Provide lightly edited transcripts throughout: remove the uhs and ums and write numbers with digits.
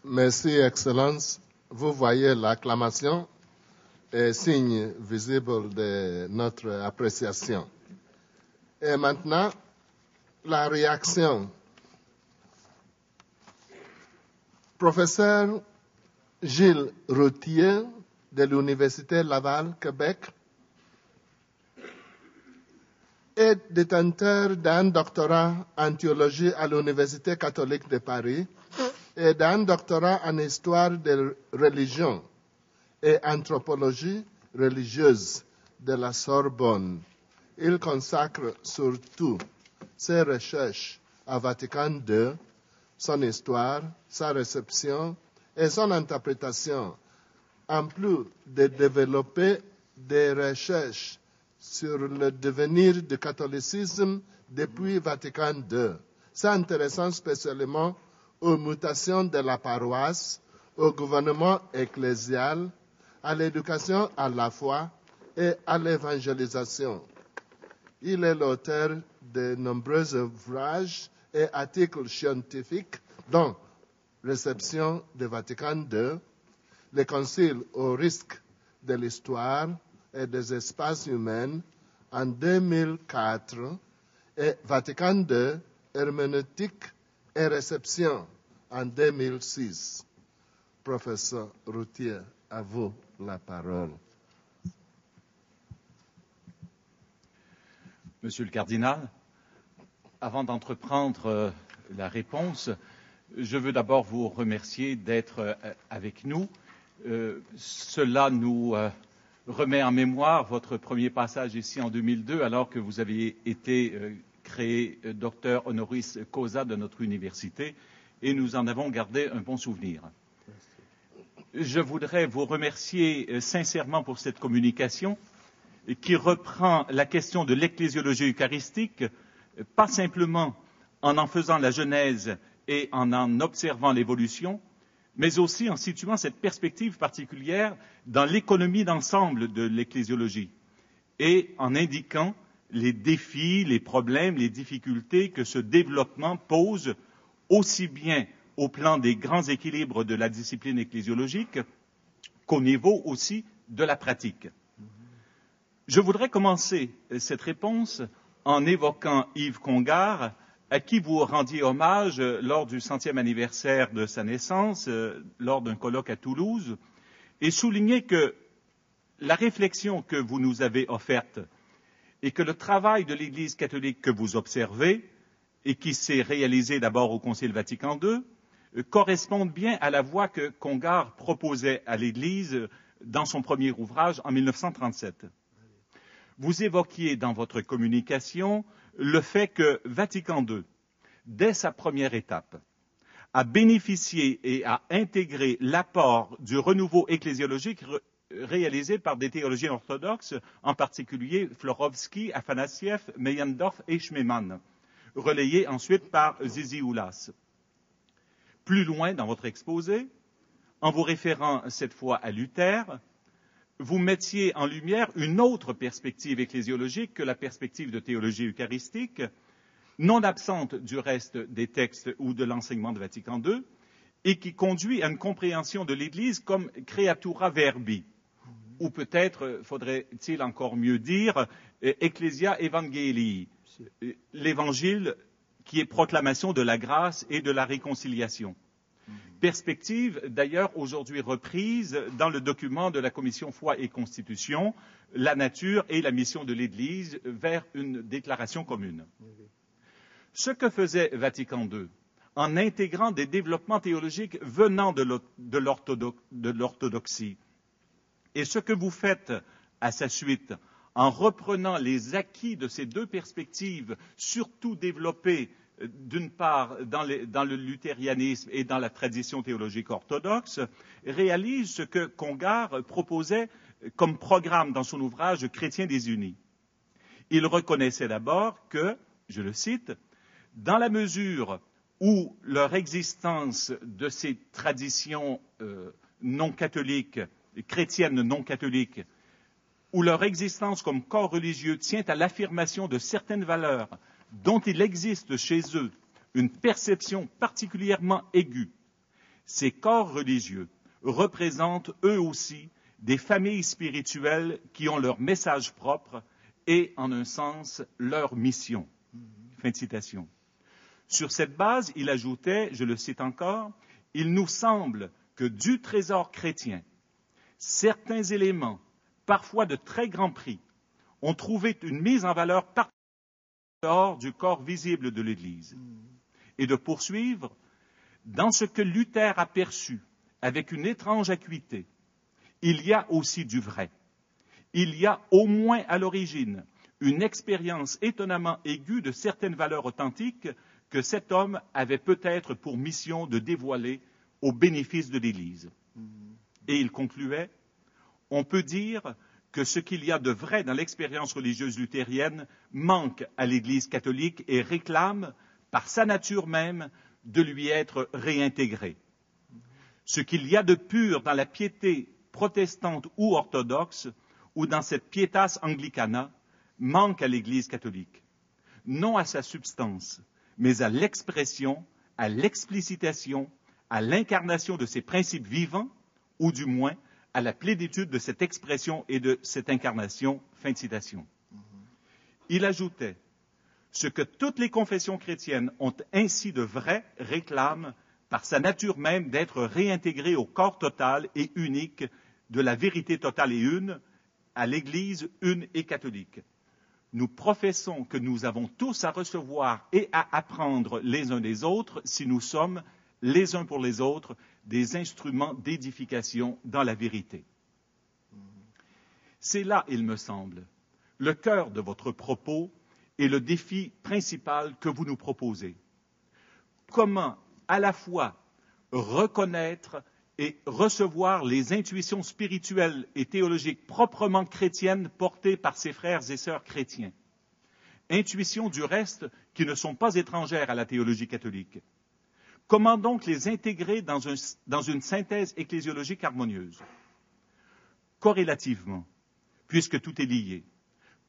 Merci, Excellence. Vous voyez l'acclamation est signe visible de notre appréciation. Et maintenant, la réaction. Professeur Gilles Routier de l'Université Laval, Québec, est détenteur d'un doctorat en théologie à l'Université catholique de Paris et d'un doctorat en histoire des religions et anthropologie religieuse de la Sorbonne. Il consacre surtout ses recherches à Vatican II, son histoire, sa réception et son interprétation, en plus de développer des recherches sur le devenir du catholicisme depuis Vatican II, s'intéressant spécialement aux mutations de la paroisse, au gouvernement ecclésial, à l'éducation à la foi et à l'évangélisation. Il est l'auteur de nombreux ouvrages et articles scientifiques, dont Réception de Vatican II, Les conciles au risque de l'histoire et des espaces humains en 2004 et Vatican II, Herméneutique et réception en 2006. Professeur Routier, à vous la parole. Monsieur le cardinal, avant d'entreprendre la réponse, je veux d'abord vous remercier d'être avec nous. Cela nous remet en mémoire votre premier passage ici en 2002, alors que vous aviez été créé docteur honoris causa de notre université, et nous en avons gardé un bon souvenir. Je voudrais vous remercier sincèrement pour cette communication qui reprend la question de l'ecclésiologie eucharistique, pas simplement en faisant la genèse et en observant l'évolution, mais aussi en situant cette perspective particulière dans l'économie d'ensemble de l'ecclésiologie et en indiquant les défis, les problèmes, les difficultés que ce développement pose aussi bien au plan des grands équilibres de la discipline ecclésiologique qu'au niveau aussi de la pratique. Je voudrais commencer cette réponse en évoquant Yves Congar, à qui vous rendiez hommage lors du 100e anniversaire de sa naissance, lors d'un colloque à Toulouse, et souligner que la réflexion que vous nous avez offerte et que le travail de l'Église catholique que vous observez et qui s'est réalisé d'abord au Concile Vatican II correspondent bien à la voie que Congar proposait à l'Église dans son premier ouvrage en 1937. Vous évoquiez dans votre communication le fait que Vatican II, dès sa première étape, a bénéficié et a intégré l'apport du renouveau ecclésiologique réalisé par des théologiens orthodoxes, en particulier Florovsky, Afanassiev, Meyendorff et Schmemann, relayés ensuite par Zizi Oulas. Plus loin dans votre exposé, en vous référant cette fois à Luther, vous mettiez en lumière une autre perspective ecclésiologique que la perspective de théologie eucharistique, non absente du reste des textes ou de l'enseignement de Vatican II, et qui conduit à une compréhension de l'Église comme creatura verbi, ou peut-être faudrait-il encore mieux dire Ecclesia Evangelii, l'Évangile qui est proclamation de la grâce et de la réconciliation. Perspective d'ailleurs aujourd'hui reprise dans le document de la Commission Foi et Constitution, la nature et la mission de l'Église vers une déclaration commune. Ce que faisait Vatican II, en intégrant des développements théologiques venant de l'orthodoxie, et ce que vous faites à sa suite, en reprenant les acquis de ces deux perspectives, surtout développées d'une part dans le luthérianisme et dans la tradition théologique orthodoxe, réalise ce que Congar proposait comme programme dans son ouvrage Chrétiens désunis. Il reconnaissait d'abord que, je le cite, dans la mesure où leur existence de ces traditions non catholiques, chrétiennes non catholiques, où leur existence comme corps religieux tient à l'affirmation de certaines valeurs dont il existe chez eux une perception particulièrement aiguë Ces corps religieux représentent eux aussi des familles spirituelles qui ont leur message propre et, en un sens, leur mission. Fin de citation. Sur cette base, il ajoutait, je le cite encore, « Il nous semble que du trésor chrétien, certains éléments, parfois de très grand prix, ont trouvé une mise en valeur hors du corps visible de l'Église. » Et de poursuivre, « Dans ce que Luther a perçu avec une étrange acuité, il y a aussi du vrai. Il y a au moins à l'origine une expérience étonnamment aiguë de certaines valeurs authentiques que cet homme avait peut-être pour mission de dévoiler au bénéfice de l'Église. » Et il concluait, « On peut dire que ce qu'il y a de vrai dans l'expérience religieuse luthérienne manque à l'Église catholique et réclame, par sa nature même, de lui être réintégré. Ce qu'il y a de pur dans la piété protestante ou orthodoxe, ou dans cette pietas anglicana, manque à l'Église catholique. Non à sa substance, mais à l'expression, à l'explicitation, à l'incarnation de ses principes vivants, ou du moins à la plénitude de cette expression et de cette incarnation. » Fin de citation. Il ajoutait, « Ce que toutes les confessions chrétiennes ont ainsi de vrai réclament, par sa nature même, d'être réintégrées au corps total et unique de la vérité totale et une, à l'Église une et catholique. Nous professons que nous avons tous à recevoir et à apprendre les uns des autres si nous sommes, les uns pour les autres, des instruments d'édification dans la vérité. » C'est là, il me semble, le cœur de votre propos et le défi principal que vous nous proposez. Comment à la fois reconnaître et recevoir les intuitions spirituelles et théologiques proprement chrétiennes portées par ses frères et sœurs chrétiens. Intuitions, du reste, qui ne sont pas étrangères à la théologie catholique. Comment donc les intégrer dans une synthèse ecclésiologique harmonieuse? Corrélativement, puisque tout est lié.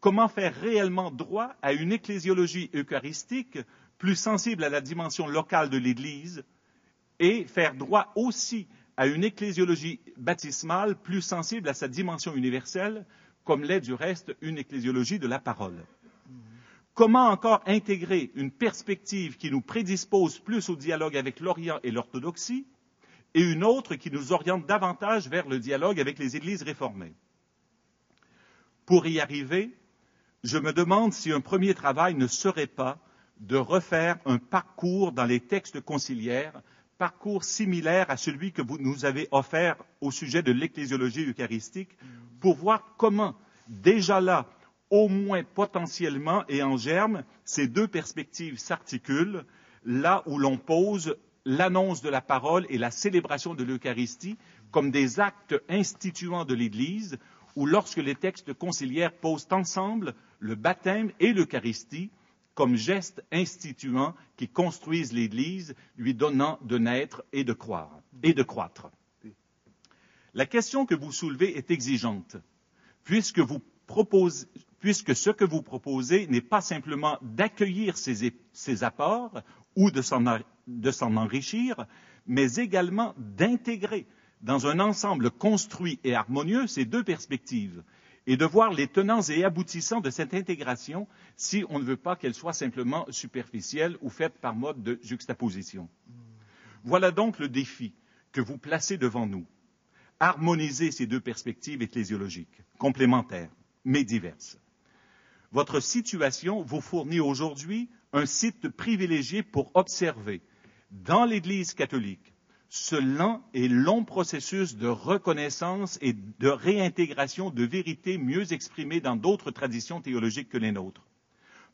Comment faire réellement droit à une ecclésiologie eucharistique plus sensible à la dimension locale de l'Église et faire droit aussi à une ecclésiologie baptismale plus sensible à sa dimension universelle, comme l'est du reste une ecclésiologie de la parole. Comment encore intégrer une perspective qui nous prédispose plus au dialogue avec l'Orient et l'orthodoxie, et une autre qui nous oriente davantage vers le dialogue avec les églises réformées? Pour y arriver, je me demande si un premier travail ne serait pas de refaire un parcours dans les textes conciliaires, parcours similaire à celui que vous nous avez offert au sujet de l'ecclésiologie eucharistique, pour voir comment, déjà là, au moins potentiellement et en germe, ces deux perspectives s'articulent, là où l'on pose l'annonce de la parole et la célébration de l'Eucharistie comme des actes instituants de l'Église, ou lorsque les textes conciliaires posent ensemble le baptême et l'Eucharistie comme gestes instituants qui construisent l'Église, lui donnant de naître et de croire, et de croître. La question que vous soulevez est exigeante, puisque ce que vous proposez n'est pas simplement d'accueillir ces apports ou de s'en enrichir, mais également d'intégrer dans un ensemble construit et harmonieux ces deux perspectives, et de voir les tenants et aboutissants de cette intégration si on ne veut pas qu'elle soit simplement superficielle ou faite par mode de juxtaposition. Voilà donc le défi que vous placez devant nous. Harmoniser ces deux perspectives ecclésiologiques, complémentaires, mais diverses. Votre situation vous fournit aujourd'hui un site privilégié pour observer, dans l'Église catholique, ce lent et long processus de reconnaissance et de réintégration de vérités mieux exprimées dans d'autres traditions théologiques que les nôtres.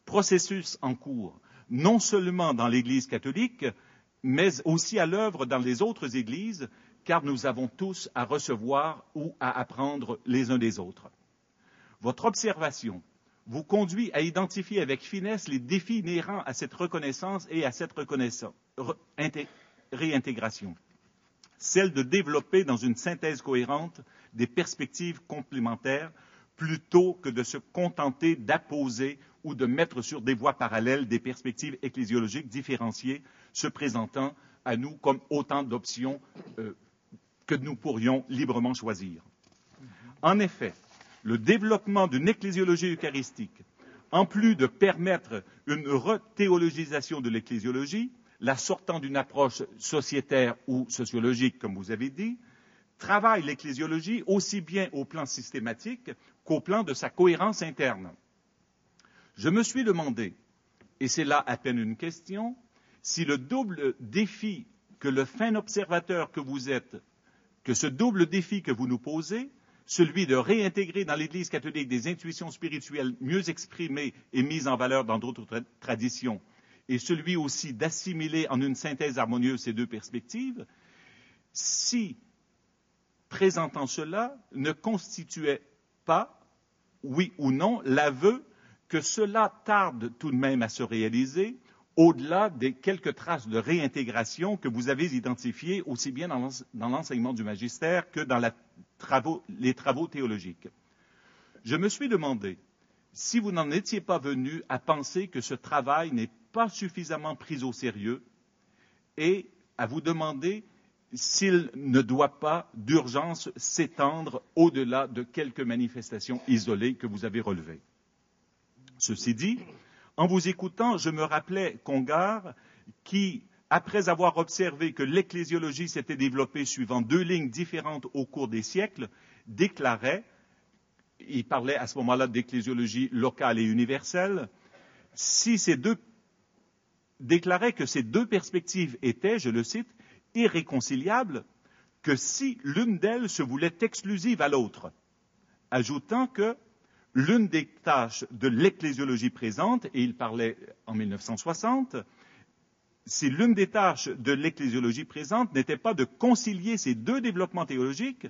Processus en cours, non seulement dans l'Église catholique, mais aussi à l'œuvre dans les autres églises, car nous avons tous à recevoir ou à apprendre les uns des autres. Votre observation vous conduit à identifier avec finesse les défis inhérents à cette reconnaissance et à cette réintégration, celle de développer dans une synthèse cohérente des perspectives complémentaires plutôt que de se contenter d'apposer ou de mettre sur des voies parallèles des perspectives ecclésiologiques différenciées se présentant à nous comme autant d'options que nous pourrions librement choisir. En effet, le développement d'une ecclésiologie eucharistique, en plus de permettre une rethéologisation de l'ecclésiologie, la sortant d'une approche sociétaire ou sociologique, comme vous avez dit, travaille l'ecclésiologie aussi bien au plan systématique qu'au plan de sa cohérence interne. Je me suis demandé, et c'est là à peine une question, si le double défi que le fin observateur que vous êtes, que ce double défi que vous nous posez, celui de réintégrer dans l'Église catholique des intuitions spirituelles mieux exprimées et mises en valeur dans d'autres traditions, et celui aussi d'assimiler en une synthèse harmonieuse ces deux perspectives, si, présentant cela, ne constituait pas, oui ou non, l'aveu que cela tarde tout de même à se réaliser, au-delà des quelques traces de réintégration que vous avez identifiées aussi bien dans l'enseignement du magistère que dans les travaux théologiques. Je me suis demandé si vous n'en étiez pas venu à penser que ce travail n'est pas suffisamment pris au sérieux et à vous demander s'il ne doit pas d'urgence s'étendre au-delà de quelques manifestations isolées que vous avez relevées. Ceci dit, en vous écoutant, je me rappelais Congar qui, après avoir observé que l'ecclésiologie s'était développée suivant deux lignes différentes au cours des siècles, déclarait, il parlait à ce moment-là d'ecclésiologie locale et universelle, déclarait que ces deux perspectives étaient, je le cite, irréconciliables, que si l'une d'elles se voulait exclusive à l'autre, ajoutant que l'une des tâches de l'ecclésiologie présente, et il parlait en 1960, si l'une des tâches de l'ecclésiologie présente n'était pas de concilier ces deux développements théologiques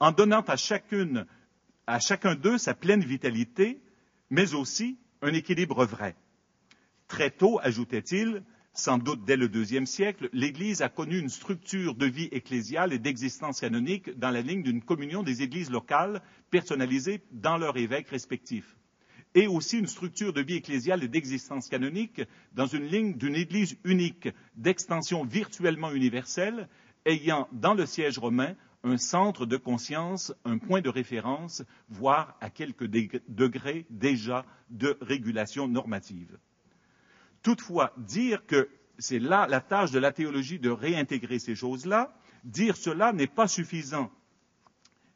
en donnant à chacun d'eux sa pleine vitalité, mais aussi un équilibre vrai. Très tôt, ajoutait-il, sans doute dès le IIe siècle, l'Église a connu une structure de vie ecclésiale et d'existence canonique dans la ligne d'une communion des églises locales personnalisées dans leurs évêques respectifs, et aussi une structure de vie ecclésiale et d'existence canonique dans une ligne d'une Église unique d'extension virtuellement universelle, ayant dans le siège romain un centre de conscience, un point de référence, voire à quelques degrés déjà de régulation normative. Toutefois, dire que c'est là la tâche de la théologie de réintégrer ces choses-là, dire cela n'est pas suffisant.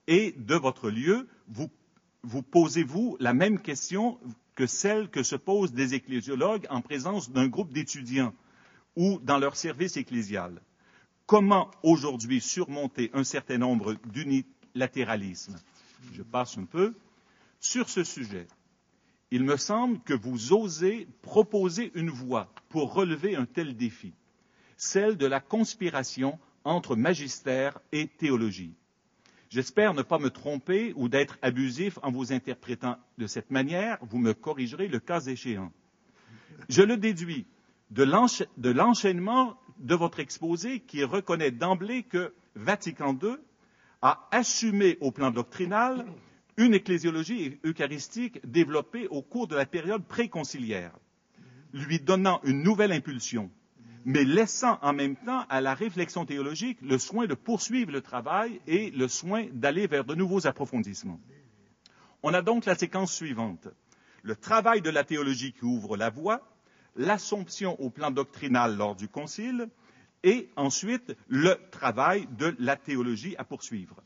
Et de votre lieu, vous posez-vous la même question que celle que se posent des ecclésiologues en présence d'un groupe d'étudiants ou dans leur service ecclésial. Comment aujourd'hui surmonter un certain nombre d'unilatéralismes? Je passe un peu. Sur ce sujet, il me semble que vous osez proposer une voie pour relever un tel défi, celle de la conspiration entre magistère et théologie. J'espère ne pas me tromper ou d'être abusif en vous interprétant de cette manière, vous me corrigerez le cas échéant. Je le déduis de l'enchaînement de votre exposé qui reconnaît d'emblée que Vatican II a assumé au plan doctrinal une ecclésiologie eucharistique développée au cours de la période préconciliaire, lui donnant une nouvelle impulsion, mais laissant en même temps à la réflexion théologique le soin de poursuivre le travail et le soin d'aller vers de nouveaux approfondissements. On a donc la séquence suivante. Le travail de la théologie qui ouvre la voie, l'assomption au plan doctrinal lors du concile, et ensuite le travail de la théologie à poursuivre.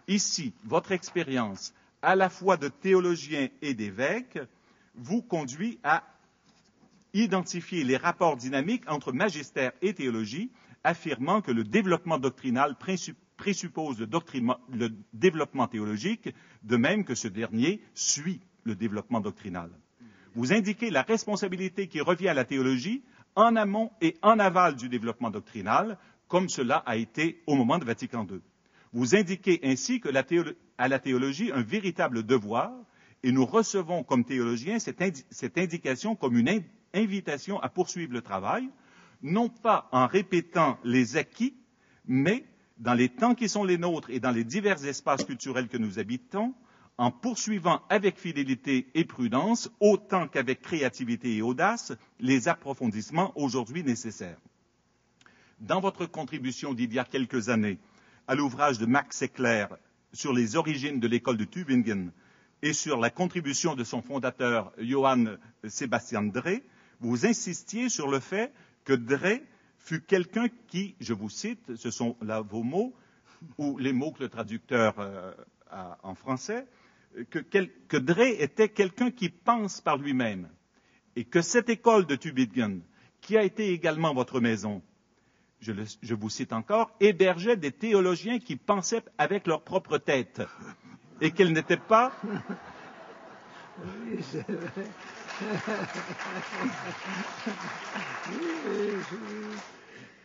Ici, votre expérience, à la fois de théologien et d'évêque, vous conduit à identifier les rapports dynamiques entre magistère et théologie, affirmant que le développement doctrinal présuppose le développement théologique, de même que ce dernier suit le développement doctrinal. Vous indiquez la responsabilité qui revient à la théologie en amont et en aval du développement doctrinal, comme cela a été au moment de Vatican II. Vous indiquez ainsi à la théologie un véritable devoir, et nous recevons comme théologiens cette indication comme une invitation à poursuivre le travail, non pas en répétant les acquis, mais dans les temps qui sont les nôtres et dans les divers espaces culturels que nous habitons, en poursuivant avec fidélité et prudence, autant qu'avec créativité et audace, les approfondissements aujourd'hui nécessaires. dans votre contribution d'il y a quelques années à l'ouvrage de Max Eckler sur les origines de l'école de Tübingen et sur la contribution de son fondateur Johann Sebastian Drey, vous insistiez sur le fait que Drey fut quelqu'un qui, je vous cite, ce sont là vos mots, ou les mots que le traducteur a en français, que Drey était quelqu'un qui pense par lui-même, et que cette école de Tübingen, qui a été également votre maison, je vous cite encore, hébergeait des théologiens qui pensaient avec leur propre tête, et qu'elle n'était pas...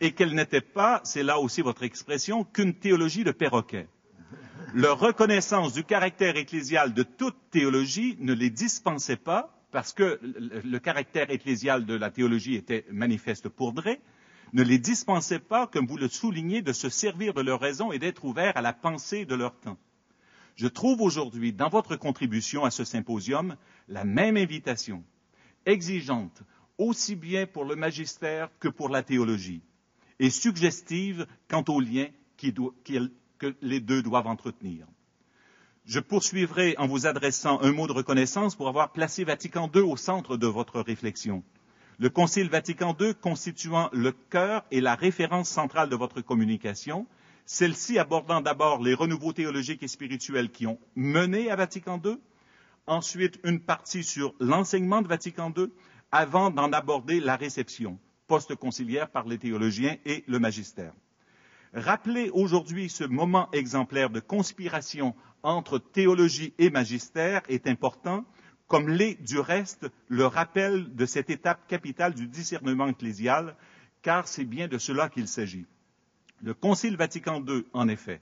et qu'elle n'était pas, c'est là aussi votre expression, qu'une théologie de perroquet. Leur reconnaissance du caractère ecclésial de toute théologie ne les dispensait pas, parce que le caractère ecclésial de la théologie était manifeste pour Drey, ne les dispensait pas, comme vous le soulignez, de se servir de leur raison et d'être ouverts à la pensée de leur temps. Je trouve aujourd'hui, dans votre contribution à ce symposium, la même invitation, exigeante, aussi bien pour le magistère que pour la théologie, et suggestive quant au lien que les deux doivent entretenir. Je poursuivrai en vous adressant un mot de reconnaissance pour avoir placé Vatican II au centre de votre réflexion. Le Concile Vatican II constituant le cœur et la référence centrale de votre communication, celle-ci abordant d'abord les renouveaux théologiques et spirituels qui ont mené à Vatican II, ensuite une partie sur l'enseignement de Vatican II, avant d'en aborder la réception post-conciliaire par les théologiens et le magistère. Rappeler aujourd'hui ce moment exemplaire de conspiration entre théologie et magistère est important, comme l'est du reste le rappel de cette étape capitale du discernement ecclésial, car c'est bien de cela qu'il s'agit. Le Concile Vatican II, en effet,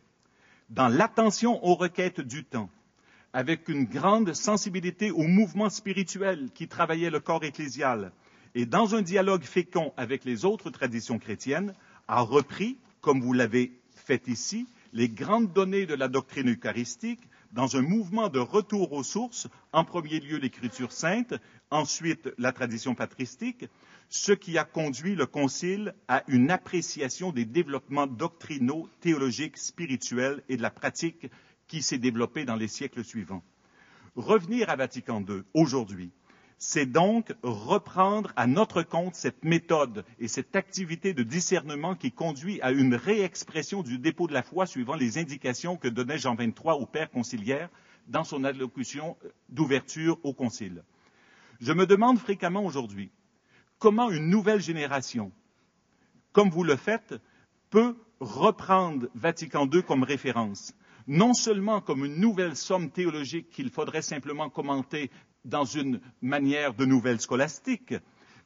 dans l'attention aux requêtes du temps, avec une grande sensibilité au mouvement spirituel qui travaillait le corps ecclésial, et dans un dialogue fécond avec les autres traditions chrétiennes, a repris, comme vous l'avez fait ici, les grandes données de la doctrine eucharistique dans un mouvement de retour aux sources, en premier lieu l'Écriture sainte, ensuite la tradition patristique, ce qui a conduit le Concile à une appréciation des développements doctrinaux, théologiques, spirituels et de la pratique qui s'est développée dans les siècles suivants. Revenir à Vatican II aujourd'hui, c'est donc reprendre à notre compte cette méthode et cette activité de discernement qui conduit à une réexpression du dépôt de la foi suivant les indications que donnait Jean XXIII au Père conciliaire dans son allocution d'ouverture au Concile. Je me demande fréquemment aujourd'hui comment une nouvelle génération, comme vous le faites, peut reprendre Vatican II comme référence, non seulement comme une nouvelle somme théologique qu'il faudrait simplement commenter dans une manière de nouvelle scolastique,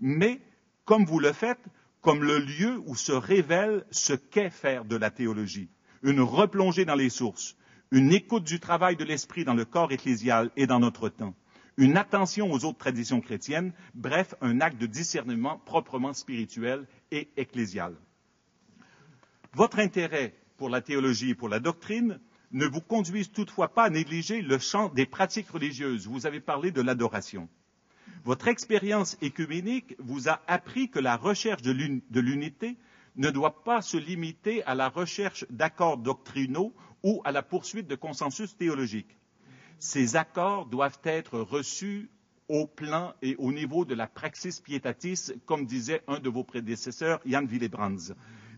mais, comme vous le faites, comme le lieu où se révèle ce qu'est faire de la théologie, une replongée dans les sources, une écoute du travail de l'esprit dans le corps ecclésial et dans notre temps, une attention aux autres traditions chrétiennes, bref, un acte de discernement proprement spirituel et ecclésial. Votre intérêt pour la théologie et pour la doctrine ne vous conduisent toutefois pas à négliger le champ des pratiques religieuses. Vous avez parlé de l'adoration. Votre expérience œcuménique vous a appris que la recherche de l'unité ne doit pas se limiter à la recherche d'accords doctrinaux ou à la poursuite de consensus théologiques. Ces accords doivent être reçus au plan et au niveau de la praxis pietatis, comme disait un de vos prédécesseurs, Jan Willebrands.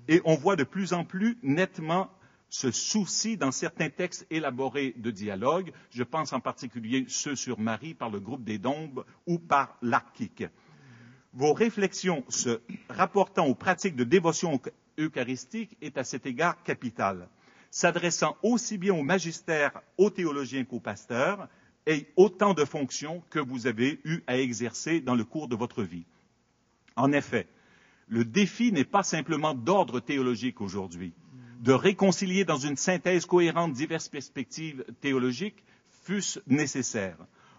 Et on voit de plus en plus nettement ce souci dans certains textes élaborés de dialogue. Je pense en particulier ceux sur Marie par le groupe des Dombes ou par l'Archique. Vos réflexions se rapportant aux pratiques de dévotion eucharistique est à cet égard capitale, s'adressant aussi bien au magistère, aux théologiens qu'aux pasteurs, et autant de fonctions que vous avez eu à exercer dans le cours de votre vie. En effet, le défi n'est pas simplement d'ordre théologique aujourd'hui, de réconcilier dans une synthèse cohérente diverses perspectives théologiques, fût-ce nécessaire.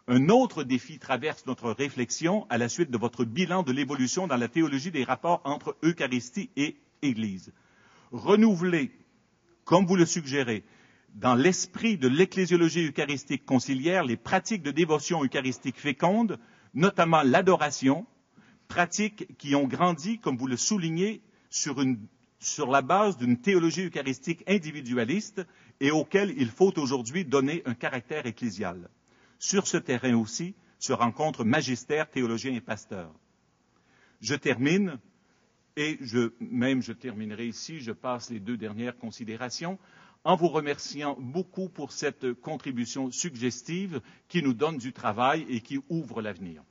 Un autre défi traverse notre réflexion à la suite de votre bilan de l'évolution dans la théologie des rapports entre Eucharistie et Église. Renouveler, comme vous le suggérez, dans l'esprit de l'ecclésiologie eucharistique conciliaire, les pratiques de dévotion eucharistique féconde, notamment l'adoration, pratiques qui ont grandi, comme vous le soulignez, sur sur la base d'une théologie eucharistique individualiste et auquel il faut aujourd'hui donner un caractère ecclésial. Sur ce terrain aussi se rencontrent magistères, théologiens et pasteurs. Je termine, et je terminerai ici, je passe les 2 dernières considérations, en vous remerciant beaucoup pour cette contribution suggestive qui nous donne du travail et qui ouvre l'avenir.